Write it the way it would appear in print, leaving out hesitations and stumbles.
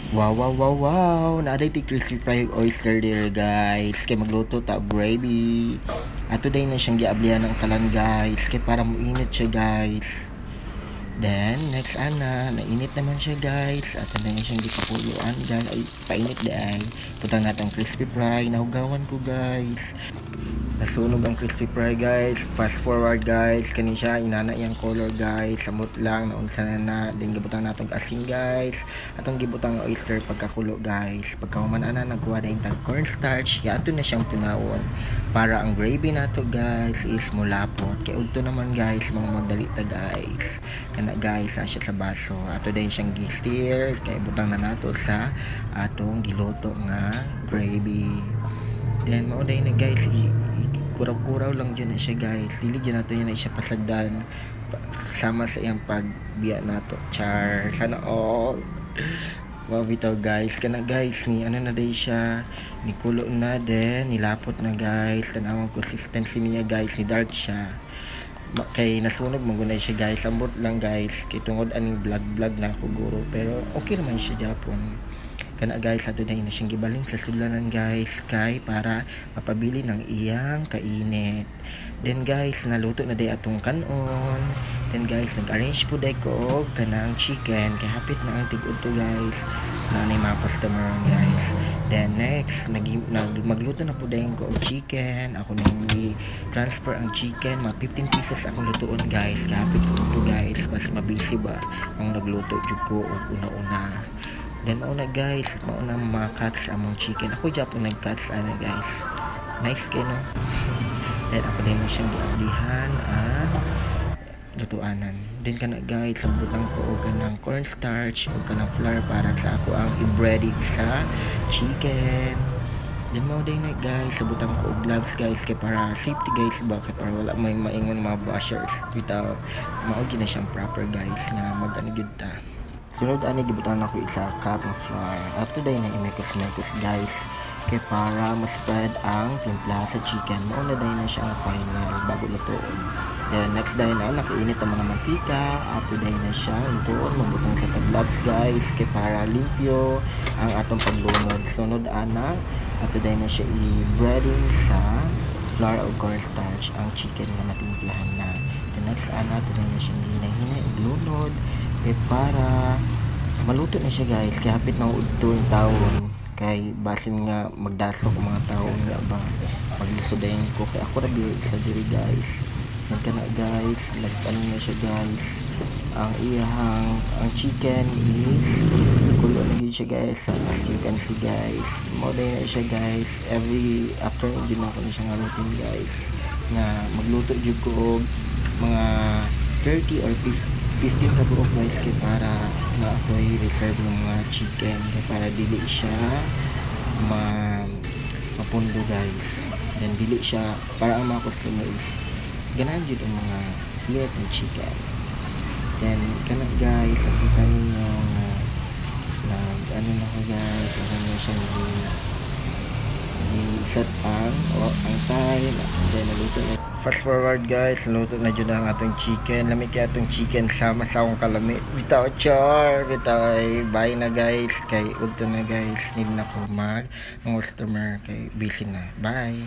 Wow, wow, wow, wow. Naaday ti crispy fried oyster there, guys. Kay magluto ta og gravy. Ato day na siyang giablihan ng kalan, guys. Kay para muinit siya, guys. Then, next nainit naman siya, guys. At na siyang gipakuluan, guys. Ay, painit dahil. Putang natang crispy fry. Nahugawan ko, guys. Nasunog ang crispy fry, guys. Fast forward, guys. Kani siya inana yang color, guys. Samot lang naunsa na din gibutang natong asin, guys. Atong gibutang oyster pagkakulo, guys. Pagkahuman ana nagkuha na yung cornstarch, ya ato na siyang tunawon para ang gravy nato, guys, is mulapot. Kay udto naman, guys, mga magdalita, guys. Kana, guys, siya sa baso. Ato din siyang gi-stir kay butang na nato sa atong giluto nga gravy. Then mao day na, guys, kuraw-kuraw lang dyan na siya, guys. Dili dyan nato yan na siya pasagdan sama sa iyang pagbiya nato. Char, sana all. Wow, bitaw, guys. Kana, guys, ni ano na day siya, ni kulo na din, nilapot na, guys. Tanawang consistency niya, guys, ni dark siya. Kay nasunog magunay siya, guys. Ambot lang, guys, kay tungod aning vlog na ako, guro, pero okay naman siya Japon. Kana, guys, ato na siyang gibaling sa sudlanan, guys, kay para mapabili ng iyang kainit. Then, guys, naluto na day atong kanon. Then, guys, nag-arrange po day ko kanang chicken kay hapit na ang tig-udto, guys, na ni mga customer, guys. Then next magluto na po day ko og chicken. Ako nang i-transfer ang chicken, mga 15 pieces akong lutuon, guys, kay hapit po, guys, mas mabisi ba ang nagluto jud ko og una-una. Then mauna, guys, mauna mga cuts among chicken. Ako Japon nag-cuts guys. Nice kayo, no? Then ako din na siyang giablihan lutuanan. Then kana, guys, sabutan ko og kanang cornstarch o kanang flour para sa ako ang i-breading sa chicken. Then mao din na, guys, sabutan ko og gloves, guys, kay para safety, guys, ba kay para wala may maingon mga bashers bitaw. Mao gina siyang proper, guys, na magano gyud ta. Sunod ani gibutan ako isa cup ng flour. At today na imekos-mekos, guys, kay para ma-spread ang timpla sa chicken. Mauna day na siya ang final bago lutuon. Then next day na nakainit ang mga mantika. At today na siya lutuon mabutang sa taglabs, guys, kay para limpyo ang atong paglunod. Sunod at today na siya i-breading sa flour o cornstarch ang chicken nga natimplahan na. The next today na siyang hinahinay iglunod para maluto na siya, guys, kay hapit na udto yung taon kay basin nga magdasok ang mga taon nga ba maglisudayin ko kay ako rabi sa diri, guys. Nagkana, guys, nagtano na siya, guys, ang chicken is kulo na gid siya, guys, as you can see, guys. Moday na siya, guys, every afternoon din ako na siya nga routine, guys, nga magluto jud ko og mga 30 or 15 ka buok, guys, kay para na ako i-reserve ng mga chicken kay para dili siya mapundo, guys. Then dili siya para ang mga customers ganahan jud ang mga init ng chicken. Then kana, guys, nakita ninyo na ano na ko, guys, ano siya set ang time. Then naluto na. Fast forward, guys, naluto na dyan ang atong chicken. Lamig kaya atong chicken sama sa akong kalami. Bitaw, bye na, guys, kay udto na, guys, need na ko mga customer kay busy na. Bye.